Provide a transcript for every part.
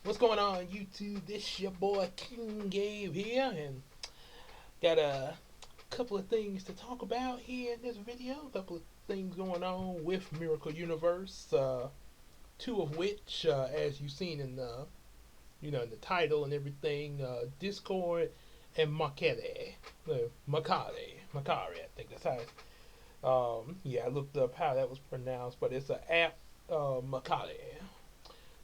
What's going on, YouTube? This your boy King Gabe here, and got a couple of things to talk about here in this video. A couple of things going on with Miracle Universe. Two of which, as you've seen in the in the title and everything, Discord and Mercari, Mercari. I think that's how. Yeah, I looked up how that was pronounced, but it's an app, Mercari.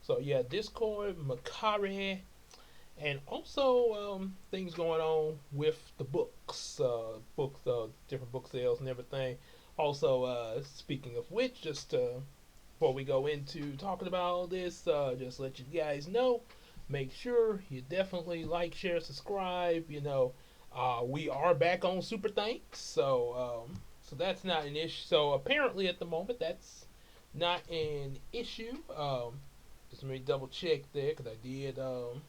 So yeah, Discord, Mercari, and also things going on with the different book sales and everything. Also, speaking of which, just before we go into talking about all this, just let you guys know, make sure you definitely like, share, subscribe. We are back on Super Thanks, so that's not an issue. So apparently, at the moment, that's not an issue. Just let me double check there because I did. Let's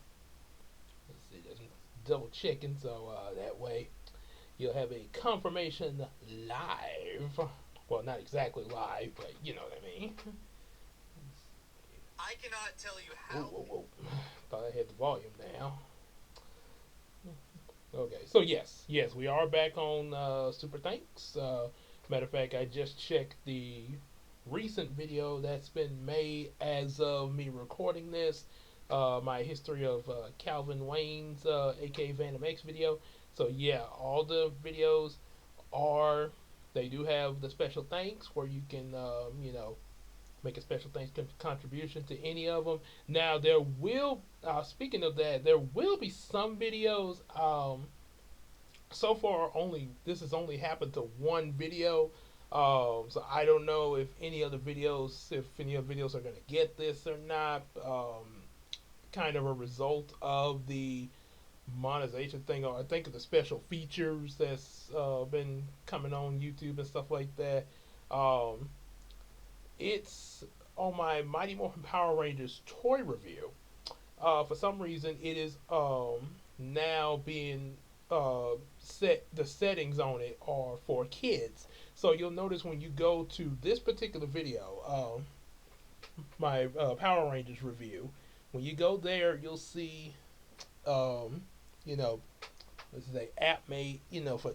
see, just double checking so that way you'll have a confirmation live. Well, not exactly live, but you know what I mean. I cannot tell you how. Whoa, whoa, whoa. Thought I had the volume down. Okay, so yes, we are back on Super Thanks. Matter of fact, I just checked the recent video that's been made as of me recording this. My history of Calvin Wayne's, aka Vandom X video. So yeah, all the videos are, they do have the special thanks where you can make a special thanks contribution to any of them. Now there will, speaking of that, there will be some videos. So far, only this has only happened to one video. So I don't know if any other videos, are gonna get this or not. Kind of a result of the monetization thing, or I think of the special features that's been coming on YouTube and stuff like that. Um, it's on my Mighty Morphin Power Rangers toy review. For some reason, it is now being set. The settings on it are for kids. So you'll notice when you go to this particular video, my Power Rangers review, when you go there, you'll see, um, you know, this is a app made, for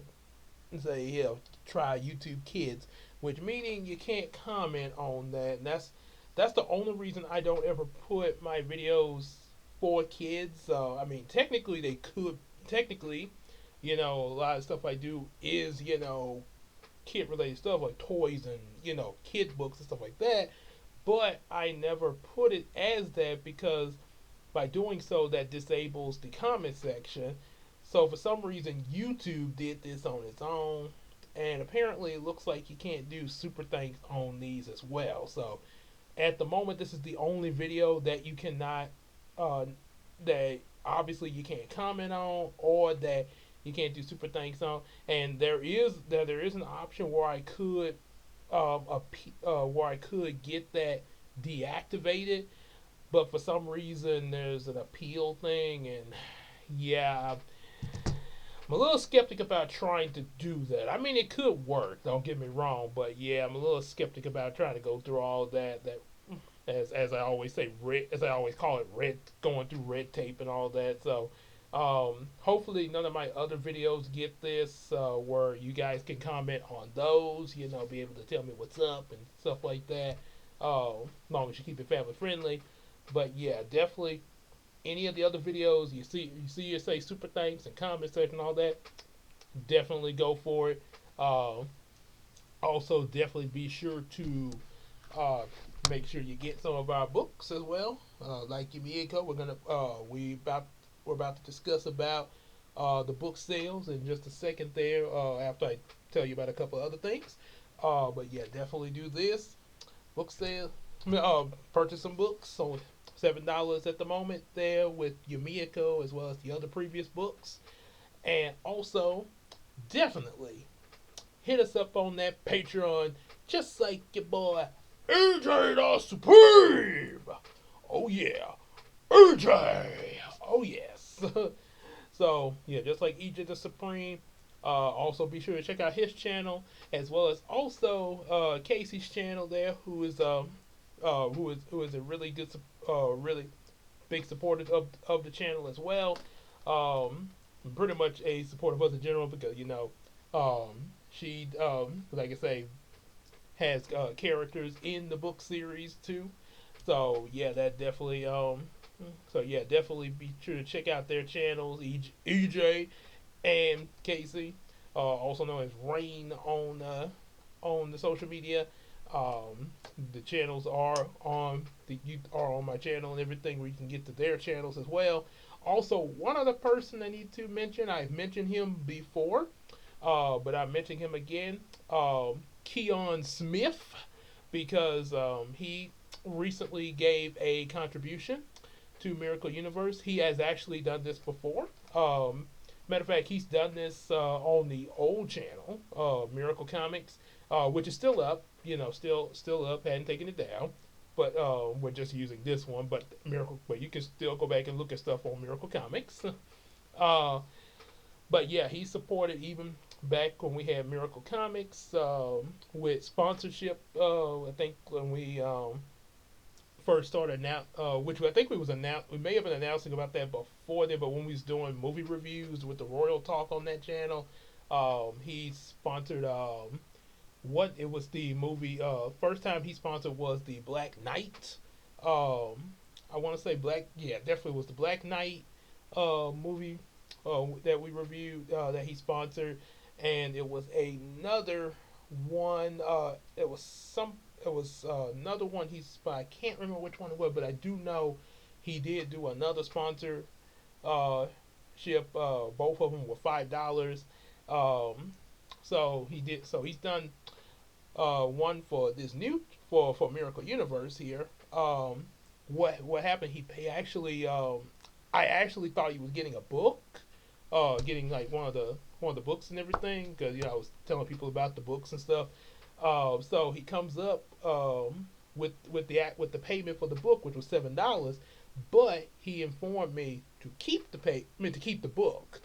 say, try YouTube Kids, which meaning you can't comment on that. And that's the only reason I don't ever put my videos for kids. I mean, technically they could. Technically, a lot of stuff I do is kid related stuff like toys and kid books and stuff like that. But I never put it as that because by doing so, that disables the comment section. So for some reason, YouTube did this on its own, and apparently it looks like you can't do super thanks on these as well. So at the moment, this is the only video that you cannot, that obviously you can't comment on, or that you can't do super thanks on. And there is an option where I could, get that deactivated, but for some reason there's an appeal thing, and yeah, I'm a little skeptic about trying to do that. I mean, it could work, don't get me wrong, but yeah, I'm a little skeptic about trying to go through all that as I always say, as I always call it, going through red tape and all that. So hopefully none of my other videos get this, where you guys can comment on those, be able to tell me what's up and stuff like that, as long as you keep it family friendly. But yeah, definitely any of the other videos you say super thanks and comment section and all that, definitely go for it. Also, definitely be sure to uh, make sure you get some of our books as well. Like Yumeko, we're about to discuss about the book sales in just a second there. After I tell you about a couple other things. But yeah, definitely do this book sale. Purchase some books. So $7 at the moment there with Yumeko as well as the other previous books. And also, definitely hit us up on that Patreon, just like your boy AJ the Supreme. Oh yeah, AJ. Oh yes. So yeah, just like AJ the Supreme. Also, be sure to check out his channel as well as also Casey's channel there, who is a really good, really big supporter of the channel as well. Um, Pretty much a supporter of us in general because she like I say has characters in the book series too. So yeah, that definitely so yeah, definitely be sure to check out their channels, EJ and Casey, also known as Rain on the social media. Um, the channels are on my channel and everything where you can get to their channels as well. Also, one other person I need to mention, I've mentioned him before, but I'm mentioning him again. Keon Smith, because he recently gave a contribution to Miracle Universe. He has actually done this before. Matter of fact, he's done this on the old channel, Miracle Comics, which is still up. Still up. Hadn't taken it down, but we're just using this one. But Miracle, but you can still go back and look at stuff on Miracle Comics. uh, but yeah, he supported even back when we had Miracle Comics with sponsorship. I think when we first started now, which I think we may have been announcing about that before then, but when we was doing movie reviews with the Royal Talk on that channel, he sponsored what it was the movie. First time he sponsored was the Black Knight. I want to say yeah, definitely was the Black Knight movie that we reviewed that he sponsored, and it was another one. It was another one I can't remember which one it was, but I do know he did do another sponsor ship. Both of them were $5. Um, so he did. So he's done one for this new for Miracle Universe here. What happened? He actually I actually thought he was getting a book, getting like one of the books and everything because I was telling people about the books and stuff. So he comes up with the payment for the book, which was $7, but he informed me to keep the book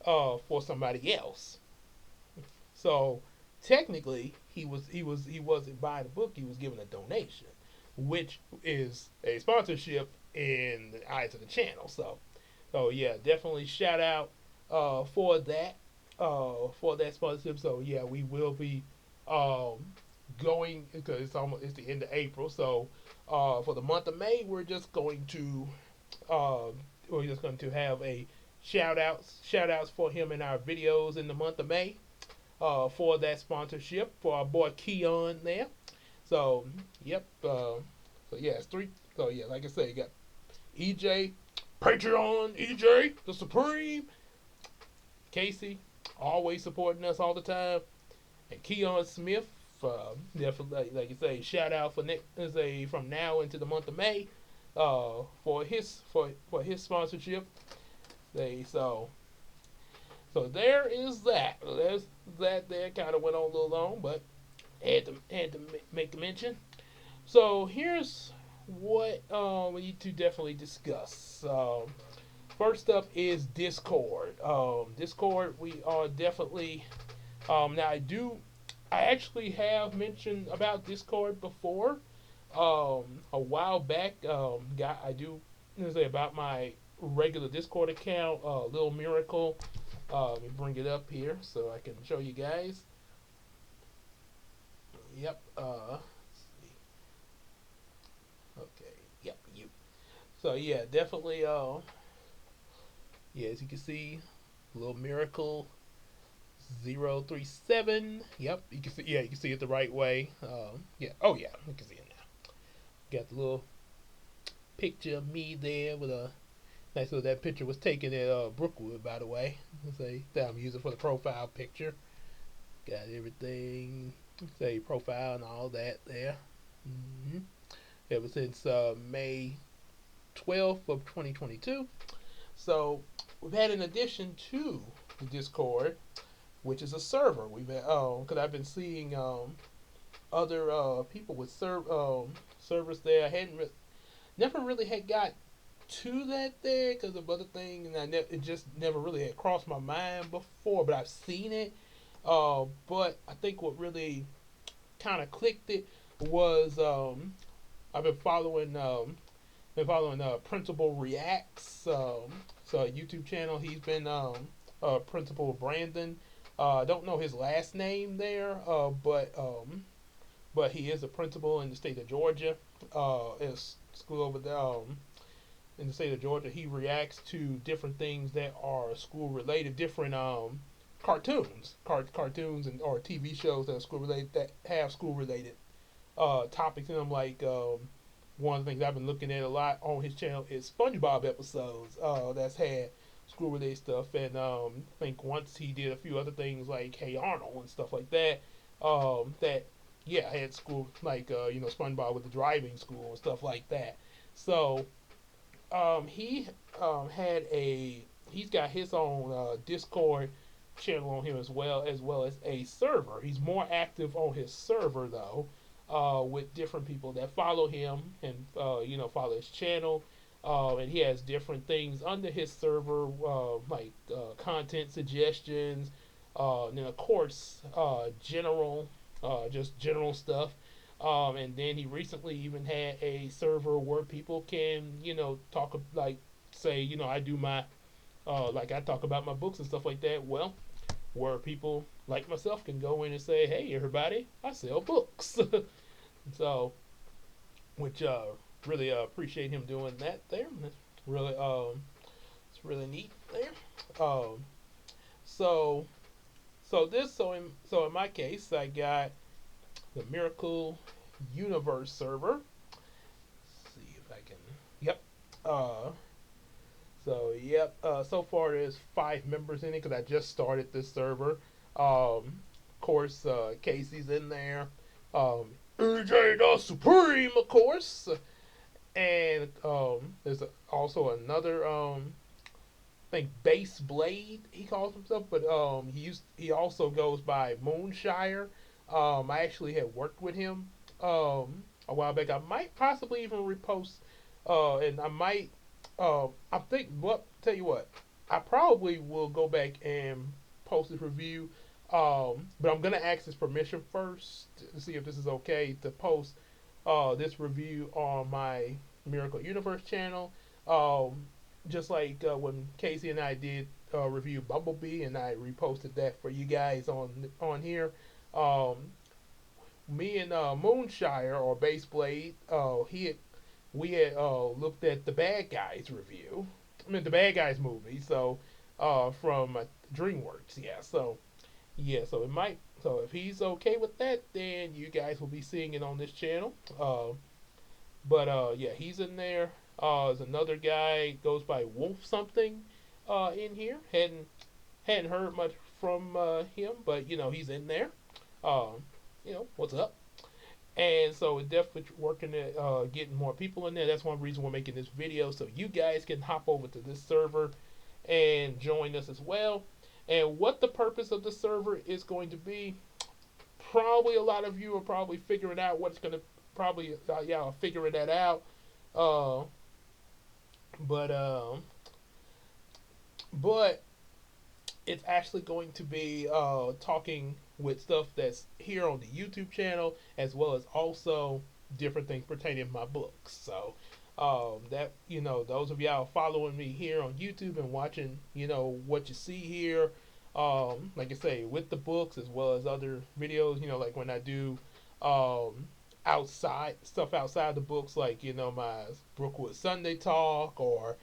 for somebody else. So technically, he wasn't buying a book; he was giving a donation, which is a sponsorship in the eyes of the channel. So yeah, definitely shout out for that sponsorship. So yeah, we will be um, going because it's the end of April. So for the month of May, uh, we're just going to have a shout outs for him in our videos in the month of May for that sponsorship for our boy Keon there. So yep. So yeah, it's three. So yeah, like I said, you got EJ, Patreon, EJ, the Supreme, Casey, always supporting us all the time, and Keon Smith. Definitely, like you say, shout out for from now into the month of May, for his sponsorship. They so there is that. There's that. There kind of went on a little long, but had to make a mention. So here's what we need to definitely discuss. First up is Discord. Discord, we are definitely now I actually have mentioned about Discord before. A while back, I do say about my regular Discord account, Little Miracle. Let me bring it up here so I can show you guys. Yep. Let's see. Okay. Yep. You. So yeah, definitely. Yeah, as you can see, Little Miracle 037. Yep. You can see. Yeah, you can see it the right way. Yeah. Oh yeah, you can see it now. Got the little picture of me there with a nice little. That picture was taken at Brookwood, by the way. Say that I'm using for the profile picture. Got everything. Say profile and all that there. Mm-hmm. Ever since May 12th of 2022. So we've had an addition to the Discord, which is a server. We've had because I've been seeing other people with servers there. I hadn't never really had got to that there because of other things, and it just never really had crossed my mind before. But I've seen it. But I think what really kind of clicked it was I've been following been following Principal Reacts, so a YouTube channel. He's been Principal Brandon. I don't know his last name there, but he is a principal in the state of Georgia. In a school over there in the state of Georgia. He reacts to different things that are school related, different cartoons and or TV shows that are school related that have school related topics in them. Like one of the things I've been looking at a lot on his channel is SpongeBob episodes that's had school related stuff. And I think once he did a few other things like Hey Arnold and stuff like that. That yeah had school like SpongeBob with the driving school and stuff like that. So he had a he's got his own Discord channel on him as well as a server. He's more active on his server though, with different people that follow him and follow his channel. And he has different things under his server, like content suggestions, and then of course just general stuff. And then he recently even had a server where people can, talk like say, I do my like I talk about my books and stuff like that. Well, where people like myself can go in and say, "Hey, everybody, I sell books." So, which really appreciate him doing that there. Really, it's really neat there. Um, so, so in my case, I got the Miracle Universe server. Let's see if I can. Yep. Uh, yep. So far there's 5 members in it because I just started this server. Of course, Casey's in there. EJ the Supreme, of course. And there's also another I think Base Blade he calls himself, but he also goes by Moonshire. I actually had worked with him a while back. I might possibly even repost, and I might. I think. Well, tell you what, I probably will go back and post this review. But I'm gonna ask his permission first to see if this is okay to post this review on my Miracle Universe channel. Just like when Casey and I did review Bumblebee, and I reposted that for you guys on here. Um, Me and Moonshire or Baseblade, we had looked at the Bad Guys review. I mean the Bad Guys movie. So from DreamWorks, yeah. So yeah, so it might. So if he's okay with that, then you guys will be seeing it on this channel. But yeah, he's in there. There's another guy goes by Wolf something in here. Hadn't heard much from him, but he's in there. Um, what's up? And so we're definitely working at getting more people in there. That's one reason we're making this video, so you guys can hop over to this server and join us as well. And what the purpose of the server is going to be, probably a lot of you are probably figuring out what's going to probably figuring that out. Uh, but but it's actually going to be talking with stuff that's here on the YouTube channel, as well as also different things pertaining to my books. So that those of y'all following me here on YouTube and watching, what you see here, like I say, with the books as well as other videos, like when I do outside stuff outside the books, like my Brookwood Sunday talk or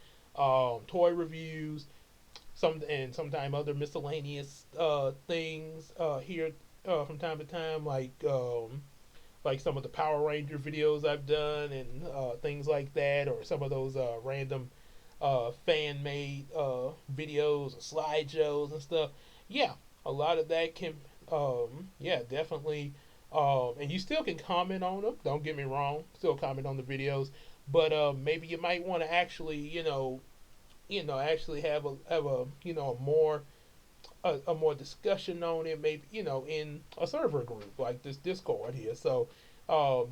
toy reviews, sometime other miscellaneous things here from time to time, like some of the Power Ranger videos I've done and things like that, or some of those random fan made videos, or slideshows and stuff. Yeah, a lot of that can, yeah, definitely. And you still can comment on them. Don't get me wrong. Still comment on the videos, but maybe you might want to actually, actually have a a more discussion on it, maybe in a server group like this Discord here. So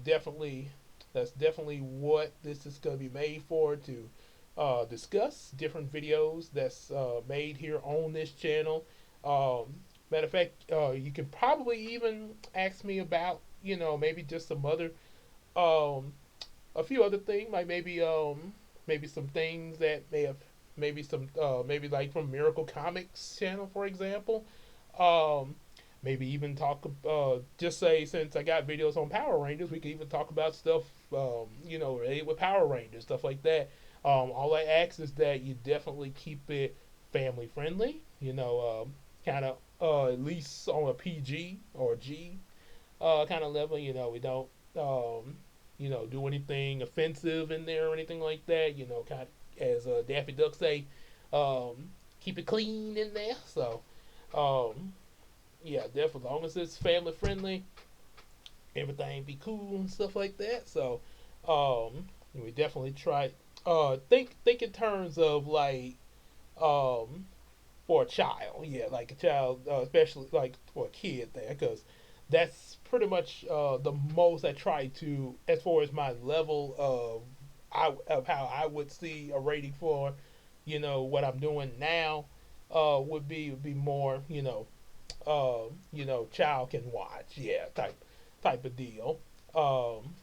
definitely, that's definitely what this is going to be made for, to discuss different videos that's made here on this channel. Matter of fact, you can probably even ask me about maybe just some other um, a few other things, like maybe some things that may have maybe like from Miracle Comics channel, for example. Um, Maybe even talk just say, since I got videos on Power Rangers, we can even talk about stuff related with Power Rangers, stuff like that. All I ask is that you definitely keep it family friendly. Kind of at least on a PG or G kind of level. We don't do anything offensive in there or anything like that. Kind of, as Daffy Duck say, keep it clean in there. So yeah, definitely. As long as it's family friendly, everything be cool and stuff like that. So we definitely try. Think in terms of like um, for a child, yeah, like a child, especially like for a kid there, because that's pretty much the most I try to, as far as my level of how I would see a rating for, what I'm doing now, would be more, child can watch, yeah, type of deal. Um,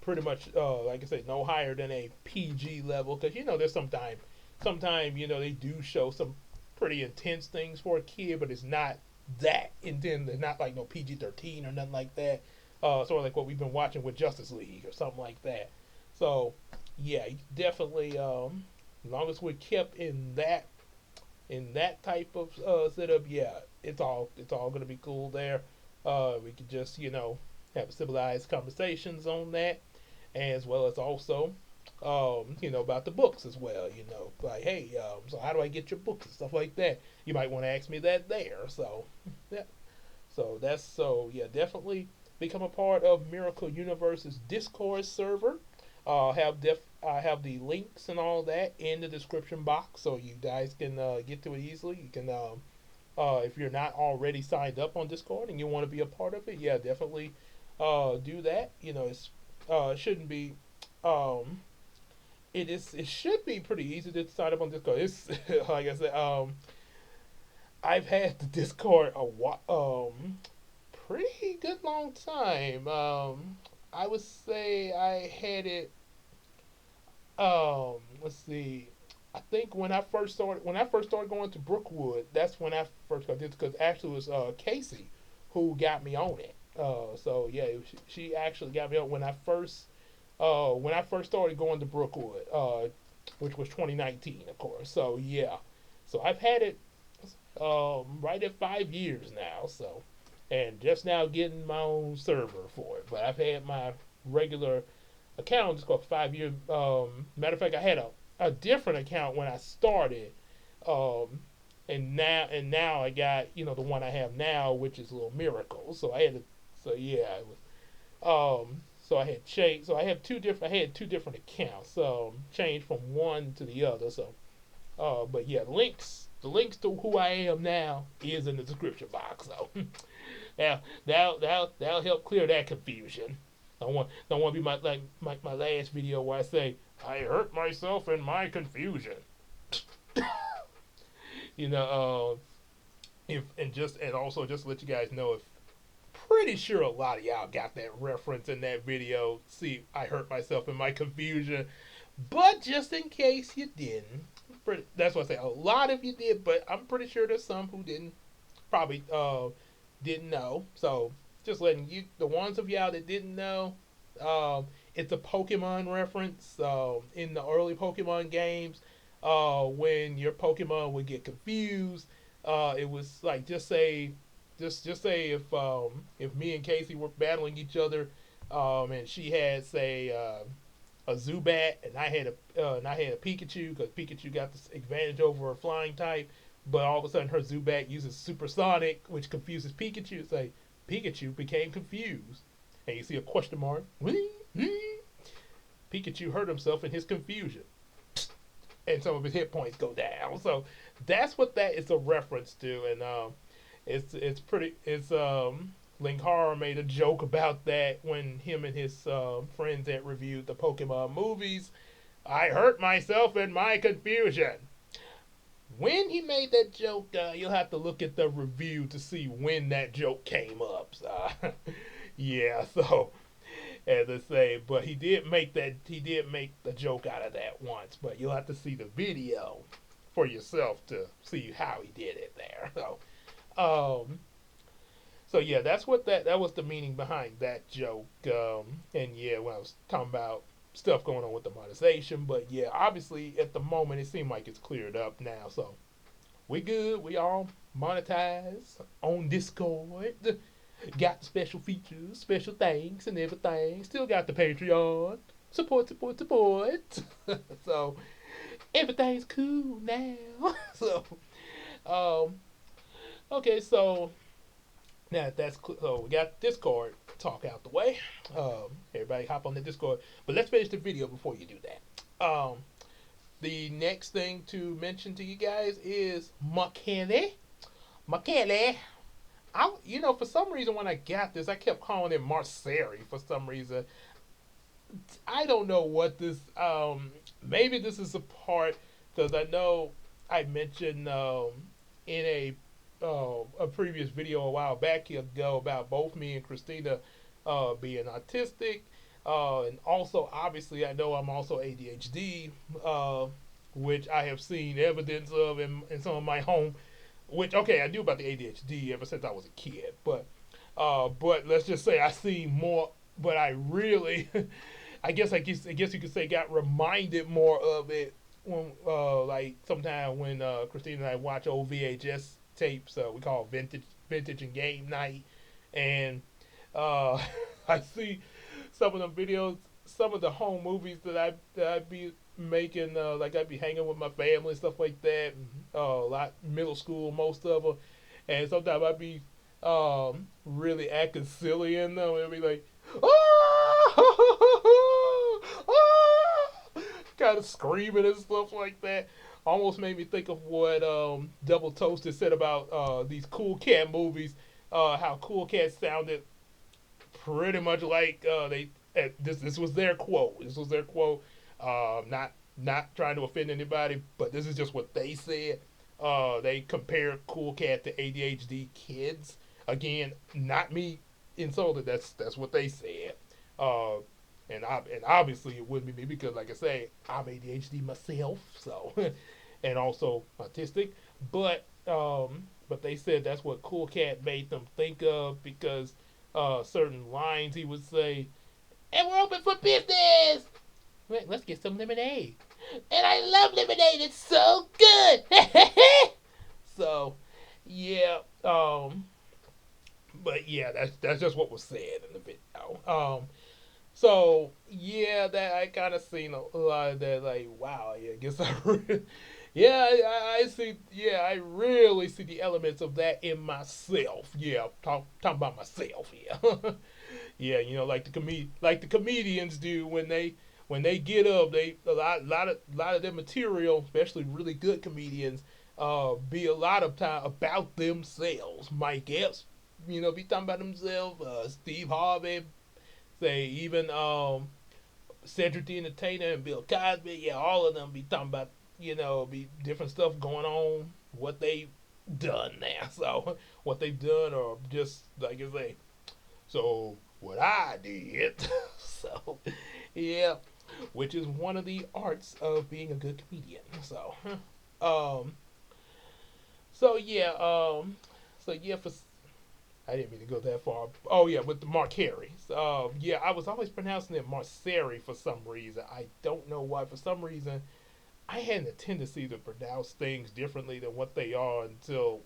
Pretty much, like I said, no higher than a PG level, because there's sometimes they do show some pretty intense things for a kid, but it's not that intense. It's not like no PG-13 or nothing like that. Sort of like what we've been watching with Justice League or something like that. So yeah, definitely. As long as we're kept in that type of setup, yeah, it's all gonna be cool there. We could just have civilized conversations on that, as well as also about the books as well. Like, hey, so how do I get your books and stuff like that? You might want to ask me that there. So, yeah. So yeah, definitely become a part of Miracle Universe's Discord server. I have the links and all that in the description box, so you guys can get to it easily. You can, if you're not already signed up on Discord and you want to be a part of it, yeah, definitely do that. It shouldn't be um, it should be pretty easy to sign up on Discord. It's like I said, I've had the Discord pretty good long time. I would say I had it. Let's see. I think when I first started going to Brookwood, that's when I first got this, because actually it was Casey who got me on it. So yeah, she actually got me on when I first started going to Brookwood, which was 2019, of course. So yeah, so I've had it right at 5 years now. So, and just now getting my own server for it, but I've had my regular account just got 5 years. Matter of fact, I had a different account when I started, um, and now I got the one I have now, which is a little miracle. So I had to, so yeah, it was so I had changed. So I had two different accounts. Changed from one to the other. So, but yeah, the links to who I am now is in the description box. So, yeah, that'll help clear that confusion. Don't want to be my last video where I say I hurt myself in my confusion. You know, if and also just to let you guys know, if pretty sure a lot of y'all got that reference in that video. See, I hurt myself in my confusion. But just in case you didn't, that's what I say. A lot of you did, but I'm pretty sure there's some who probably didn't know. So just letting you, the ones of y'all that didn't know, it's a Pokemon reference in the early Pokemon games. When your Pokemon would get confused, it was like, just say if me and Casey were battling each other, and she had, say, a Zubat, and I had a Pikachu, because Pikachu got this advantage over a flying type, but all of a sudden her Zubat uses Supersonic, which confuses Pikachu. It's like Pikachu became confused, and you see a question mark. Pikachu hurt himself in his confusion, and some of his hit points go down. So that's what that is a reference to, and it's pretty. Linkara made a joke about that when him and his friends had reviewed the Pokemon movies. I hurt myself in my confusion. When he made that joke, you'll have to look at the review to see when that joke came up. So, yeah, so as I say. But he did make the joke out of that once. But you'll have to see the video for yourself to see how he did it there. Um, so yeah, that was the meaning behind that joke. And yeah, when I was talking about stuff going on with the monetization, but yeah, obviously at the moment it seemed like it's cleared up now. So we good. We all monetized on Discord. Got the special features, special things, and everything. Still got the Patreon. Support, support, support. So everything's cool now. So um, okay, so now so we got Discord talk out the way. Everybody hop on the Discord, but let's finish the video before you do that. The next thing to mention to you guys is Mercari. Mercari. For some reason when I got this, I kept calling it Marceri for some reason. I don't know what this. Maybe this is a part because I know I mentioned in a previous video a while back ago about both me and Christina being autistic, and also obviously I know I'm also ADHD, which I have seen evidence of in some of my home. Which okay, I knew about the ADHD ever since I was a kid, but let's just say I see more. But I really, I guess you could say got reminded more of it when like sometime when Christine and I watch old VHS tapes. We call vintage and game night, and uh, I see some of the videos, some of the home movies that I be making. Like I'd be hanging with my family and stuff like that. A lot middle school, most of them, and sometimes I'd be really acting silly in them. It'd be like, kind of screaming and stuff like that. Almost made me think of what Double Toasted said about these Cool Cat movies. How Cool Cat sounded pretty much like this was their quote. This was their quote. Not trying to offend anybody, but this is just what they said. They compared Cool Cat to ADHD kids. Again, not me insulted. That's what they said. Uh, and obviously it wouldn't be me because, like I say, I'm ADHD myself. So, and also autistic. But they said that's what Cool Cat made them think of because certain lines he would say, "And we're open for business. Wait, let's get some lemonade. And I love lemonade. It's so good." So, yeah. But yeah, that's just what was said in the video. So yeah, that I kind of seen a lot of that. Like, wow, yeah, I guess yeah, I see. Yeah, I really see the elements of that in myself. Yeah, talking about myself. Yeah, yeah, like the comedians do when they get up. They a lot of their material, especially really good comedians, be a lot of time about themselves. Mike Epps, be talking about themselves. Steve Harvey, say even Cedric the Entertainer and Bill Cosby. Yeah, all of them be talking about be different stuff going on, what they done now. So what they've done, or just like I say. So what I did. So yeah, which is one of the arts of being a good comedian. Um, so yeah, for I didn't mean to go that far. Oh yeah, with the Marcari. Yeah, I was always pronouncing it Marceri for some reason. I don't know why. For some reason, I had a tendency to pronounce things differently than what they are until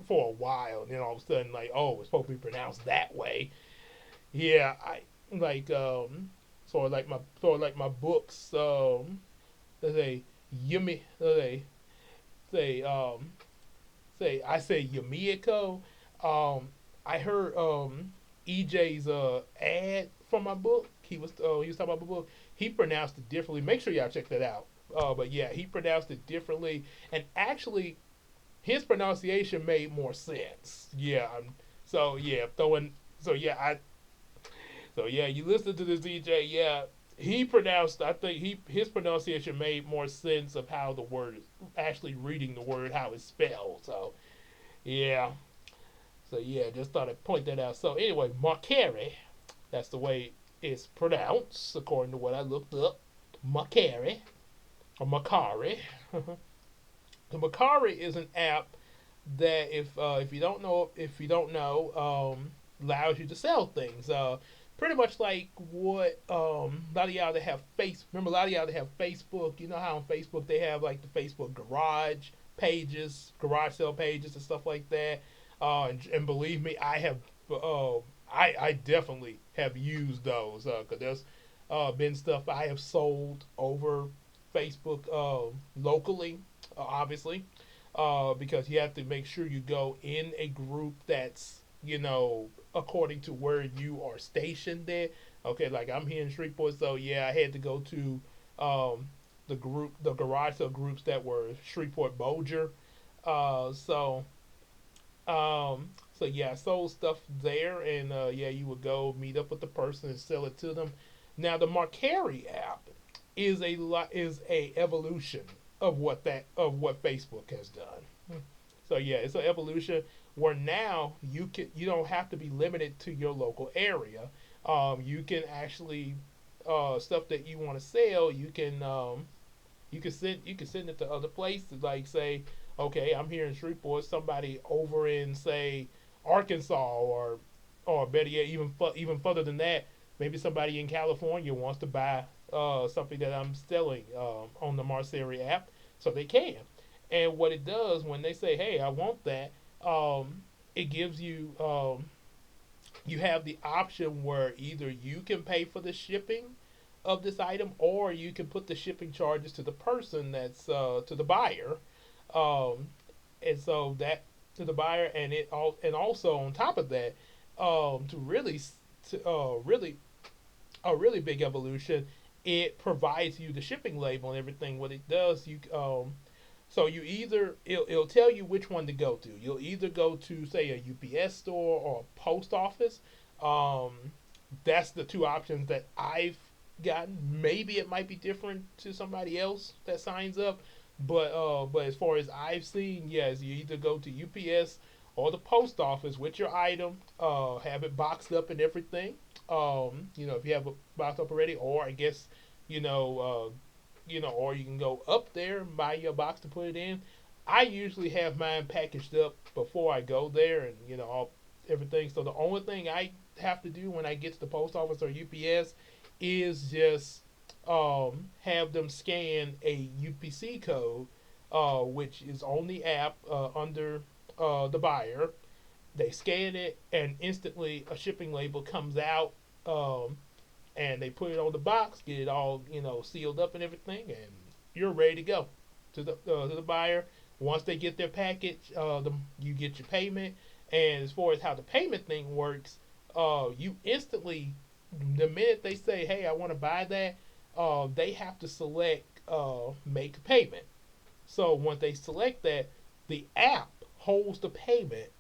for a while, and then all of a sudden, like, oh, it's supposed to be pronounced that way. Yeah, I like sort of like my books. Let's say Yumi. Let's say I say Yumeko. Um, I heard EJ's ad for my book. He was talking about my book. He pronounced it differently. Make sure y'all check that out. But yeah, he pronounced it differently, and actually, his pronunciation made more sense. Yeah. So yeah, throwing. So yeah, you listen to this EJ. Yeah, he pronounced. I think his pronunciation made more sense of how the word is actually reading the word, how it's spelled. So yeah. So yeah, just thought I'd point that out. So anyway, Marcari, that's the way it's pronounced according to what I looked up, Mercari or Mercari. The Mercari is an app that if you don't know, allows you to sell things. Pretty much like what a lot of y'all that have remember a lot of y'all that have Facebook. You know how on Facebook they have like the Facebook garage pages, garage sale pages and stuff like that. And believe me, uh, I definitely have used those because there's been stuff I have sold over Facebook locally, obviously, because you have to make sure you go in a group that's according to where you are stationed there. Okay, like I'm here in Shreveport, so yeah, I had to go to um, the garage sale groups that were Shreveport Bossier. So so yeah, I sold stuff there, and yeah, you would go meet up with the person and sell it to them. Now the Marcari app is a evolution of what Facebook has done. So yeah, it's an evolution where now you don't have to be limited to your local area. You can actually stuff that you want to sell. You can send it to other places. Like say, okay, I'm here in Shreveport. Somebody over in say Arkansas or better yet, even further than that, maybe somebody in California wants to buy something that I'm selling on the Marceri app, so they can. And what it does when they say, "Hey, I want that," it gives you have the option where either you can pay for the shipping of this item, or you can put the shipping charges to the person that's to the buyer, um, and so that to the buyer, and also on top of that, to really really a really big evolution, it provides you the shipping label and everything. What it does, so you either it'll tell you which one to go to. You'll either go to say a UPS store or a post office. Um, that's the two options that I've gotten. Maybe it might be different to somebody else that signs up, but as far as I've seen, yes, you either go to UPS or the post office with your item, have it boxed up and everything. If you have it boxed up already, or I guess you know, or you can go up there and buy your box to put it in. I usually have mine packaged up before I go there, and everything. So the only thing I have to do when I get to the post office or UPS is just have them scan a UPC code, which is on the app under the buyer. They scan it, and instantly a shipping label comes out, and they put it on the box, get it all sealed up and everything, and you're ready to go to the buyer. Once they get their package, you get your payment. And as far as how the payment thing works, you instantly, the minute they say, "Hey, I want to buy that," they have to select make payment. So once they select that, the app holds the payment,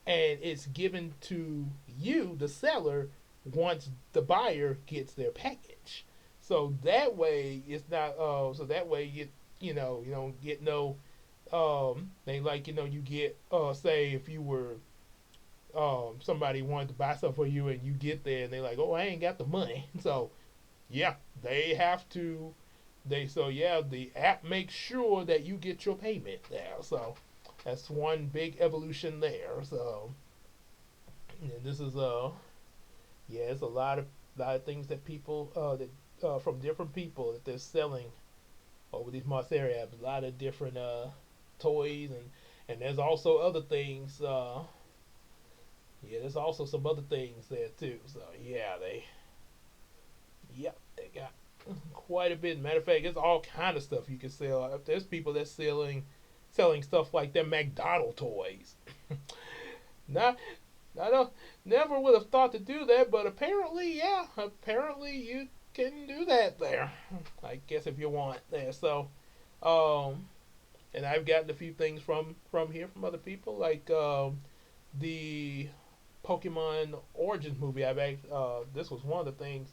and it's given to you, the seller, once the buyer gets their package. So that way it's not. So that way you don't get no. They like you get say if you were somebody wanted to buy something for you and you get there and they're like, oh, I ain't got the money. So yeah, they have to. So yeah, the app makes sure that you get your payment there. So that's one big evolution there. So and this is yeah, it's a lot of things that people that from different people that they're selling over these Marceri apps. A lot of different toys, and there's also other things. Yeah, there's also some other things there too. So yeah, they got quite a bit. Matter of fact, there's all kind of stuff you can sell. There's people that's selling stuff like their McDonald toys. Not I don't never would have thought to do that, but apparently, yeah, apparently you can do that there. I guess if you want there. So, um, and I've gotten a few things from here from other people, like the Pokemon Origins movie. This was one of the things.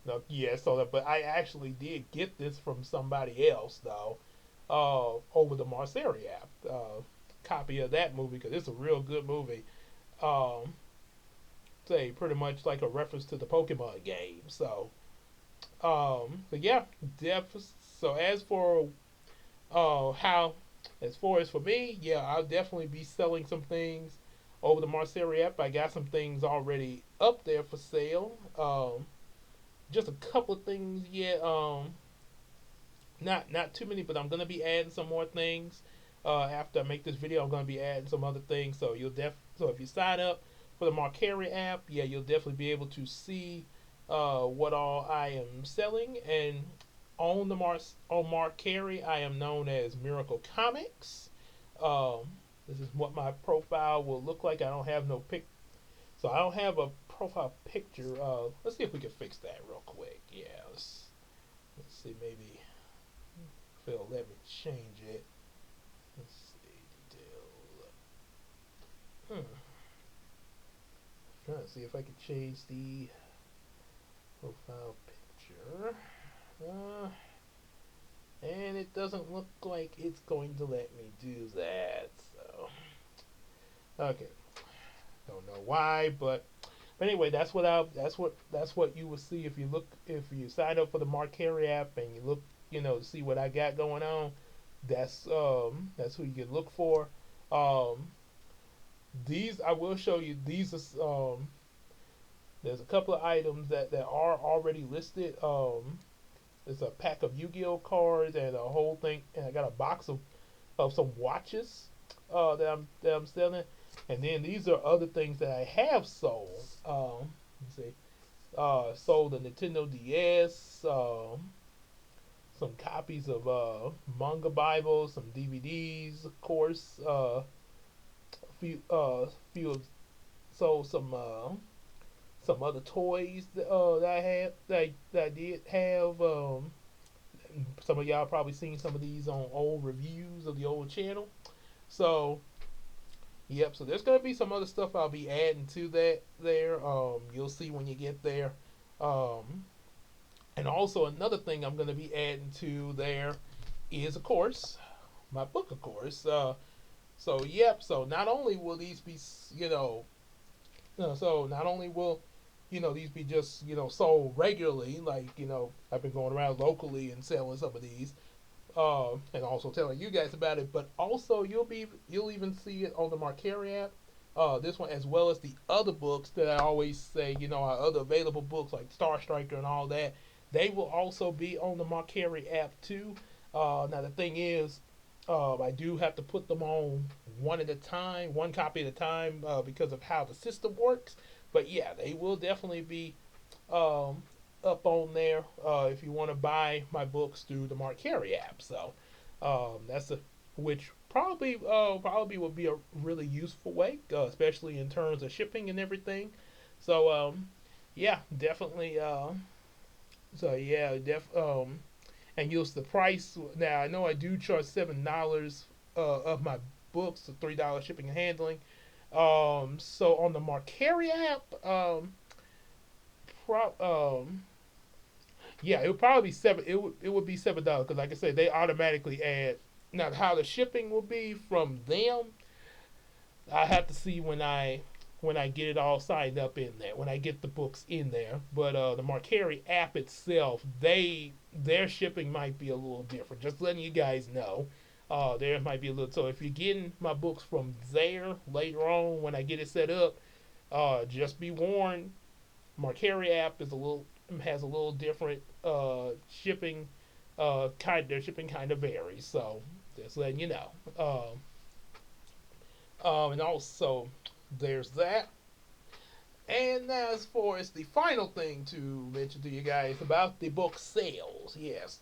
No, yeah, so that, but I actually did get this from somebody else though, over the Marceri app. Copy of that movie because it's a real good movie. Um, say pretty much like a reference to the Pokemon game. So yeah, so how as far as for me, yeah, I'll definitely be selling some things over the Mercari app. I got some things already up there for sale. Just a couple of things yet. Not too many, but I'm gonna be adding some more things. After I make this video, I'm gonna be adding some other things. So if you sign up for the Mercari app, yeah, you'll definitely be able to see what all I am selling. And on Mercari, I am known as Miracle Comics. Um, this is what my profile will look like. I don't have no pic, so I don't have a profile picture. Let's see if we can fix that real quick. Yeah, let's see maybe. Phil, let me change it. Let's see details. Trying to see if I can change the profile picture. Uh, and it doesn't look like it's going to let me do that. So, okay, don't know why, but anyway, that's what you will see if you sign up for the Mercari app and you look, to see what I got going on. That's who you can look for. Um, these I will show you. There's a couple of items that are already listed. There's a pack of Yu-Gi-Oh cards and a whole thing, and I got a box of some watches that I'm selling, and then these are other things that I have sold. Let's see, sold a Nintendo DS, some copies of manga Bibles, some DVDs, of course, a few of sold some other toys that I had that I did have. Some of y'all probably seen some of these on old reviews of the old channel. So yep. So there's gonna be some other stuff I'll be adding to that there. You'll see when you get there. Um, and also another thing I'm gonna be adding to there is, of course, my book, of course. So yep. So not only will these be, so not only will these be just sold regularly, like I've been going around locally and selling some of these, and also telling you guys about it, but also you'll even see it on the Mercari app. This one, as well as the other books that I always say, our other available books like Star Striker and all that, they will also be on the Mercari app too. Now the thing is, I do have to put them on one at a time, one copy at a time, because of how the system works. But yeah, they will definitely be um, up on there if you want to buy my books through the Mercari app. So that's a which probably would be a really useful way, especially in terms of shipping and everything. So yeah, definitely. So yeah, and use the price. Now I know I do charge $7 of my books, so $3 shipping and handling. So on the Mercari app, pro, yeah, it would probably be seven. It would be $7 because, like I said, they automatically add. Now, how the shipping will be from them, I have to see when I get it all signed up in there. When I get the books in there, but the Mercari app itself, their shipping might be a little different. Just letting you guys know. There might be a little. So if you're getting my books from there later on when I get it set up, just be warned. Mercari app has a little different shipping. Their shipping kind of varies. So just letting you know. And also there's that. And now, as far as the final thing to mention to you guys about the book sales, yes,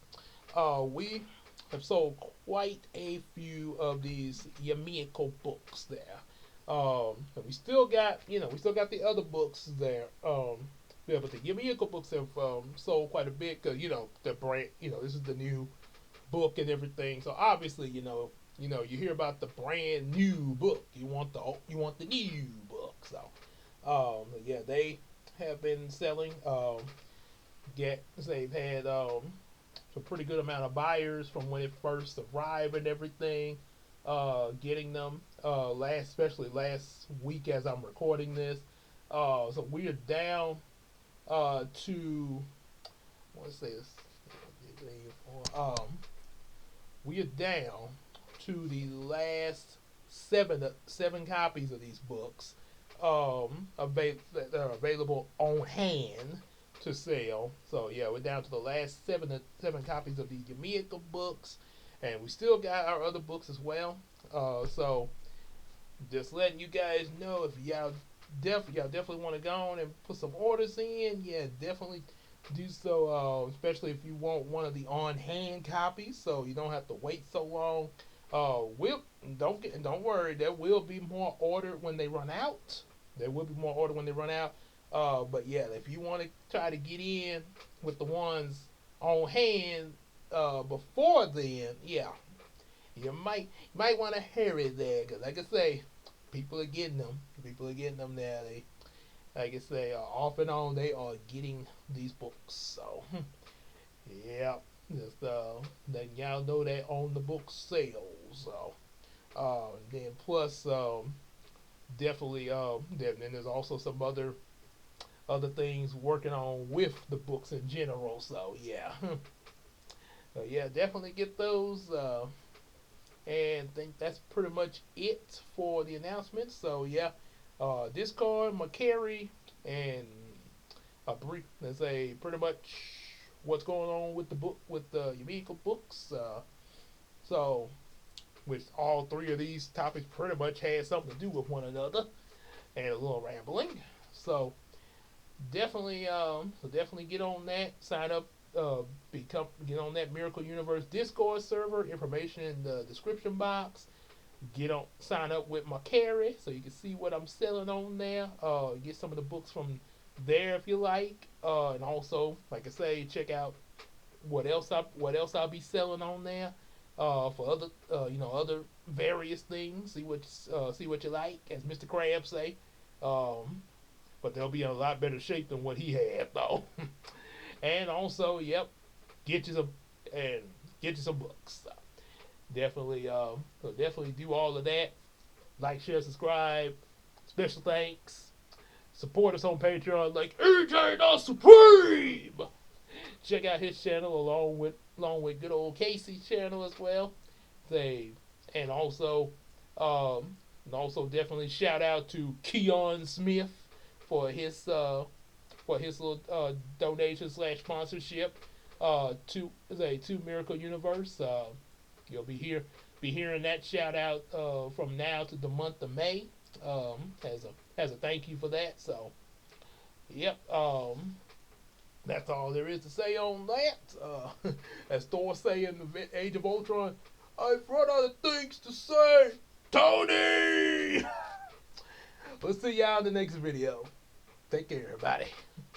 we have sold quite a few of these Yumeko books there. And we still got the other books there. Yeah, but the Yumeko books have sold quite a bit because the brand. This is the new book and everything. So obviously, you hear about the brand new book. You want the new book. So yeah, they have been selling. They've had a pretty good amount of buyers from when it first arrived and everything. Getting them especially last week as I'm recording this. So we are down to, I want to say this. We are down to the last seven copies of these books that are available on hand to sell. So yeah, we're down to the last seven copies of the Yumeko books, and we still got our other books as well. So just letting you guys know, if y'all definitely want to go on and put some orders in, yeah, definitely do so. Especially if you want one of the on hand copies, so you don't have to wait so long. We'll don't worry, there will be more ordered when they run out. There will be more ordered when they run out. But yeah, if you want to try to get in with the ones on hand before then, yeah, you might want to hurry there, because like I say, people are getting them. People are getting them now. They, like I say, off and on, they are getting these books. So yeah, just letting y'all know they on the book sales. So then plus definitely then there's also some other things working on with the books in general. So yeah, so yeah, definitely get those. And I think that's pretty much it for the announcements. So yeah, Discord, Mercari, and a brief, let's say, pretty much what's going on with the book, with the Yumeko books. So which all three of these topics pretty much had something to do with one another, and a little rambling. So definitely get on that. Sign up. Get on that Miracle Universe Discord server. Information in the description box. Sign up with my carry so you can see what I'm selling on there. Get some of the books from there if you like. And also, like I say, check out what else I'll be selling on there. For other other various things. See what you like, as Mr. Krabs say. But they'll be in a lot better shape than what he had though. And also, yep, get you some and get you some books. So definitely do all of that. Like, share, subscribe. Special thanks. Support us on Patreon like AJ the Supreme. Check out his channel along with good old Casey's channel as well. They and also definitely shout out to Keon Smith for his little donation slash sponsorship to Miracle Universe. You'll be hearing that shout out from now to the month of May, as a thank you for that. So yep, that's all there is to say on that. As Thor say in the Age of Ultron, I've run out of things to say, Tony. We'll see y'all in the next video. Take care, everybody.